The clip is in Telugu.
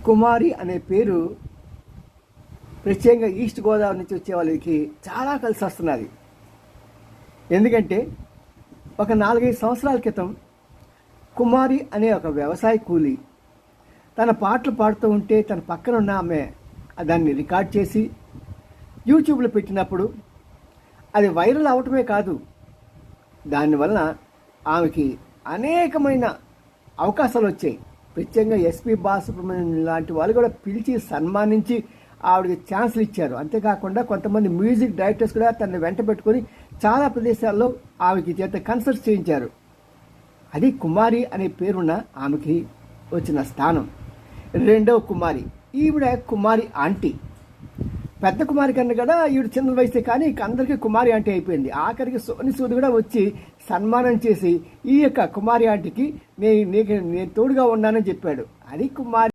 కుమారి అనే పేరు ప్రత్యేకంగా ఈస్ట్ గోదావరి నుంచి వచ్చే వాళ్ళకి చాలా కలిసి వస్తున్నది. ఎందుకంటే ఒక 4-5 సంవత్సరాల క్రితం కుమారి అనే ఒక వ్యవసాయ కూలి తన పాటలు పాడుతూ ఉంటే తన పక్కన ఉన్న ఆమె దాన్ని రికార్డ్ చేసి యూట్యూబ్లో పెట్టినప్పుడు అది వైరల్ అవటమే కాదు, దానివల్ల ఆమెకి అనేకమైన అవకాశాలు వచ్చాయి. ప్రత్యేకంగా ఎస్పి బాలసుబ్రహ్మణ్యం లాంటి వాళ్ళు కూడా పిలిచి సన్మానించి ఆవిడకి ఛాన్సులు ఇచ్చారు. అంతేకాకుండా కొంతమంది మ్యూజిక్ డైరెక్టర్స్ కూడా తనని వెంట పెట్టుకొని చాలా ప్రదేశాల్లో ఆమెకి చేత కన్సర్ట్స్ చేయించారు. అది కుమారి అనే పేరున్న ఆమెకి వచ్చిన స్థానం. రెండవ కుమారి, ఈవిడ కుమారి ఆంటీ. పెద్ద కుమారి కన్నా కూడా ఈవిడ చిన్న వయసే, కానీ అందరికీ కుమారి ఆంటీ అయిపోయింది. ఆఖరికి సోని సూద్ కూడా వచ్చి సన్మానం చేసి ఈ యొక్క కుమారి ఆంటీకి నేను తోడుగా ఉన్నానని చెప్పాడు. అది కుమారి.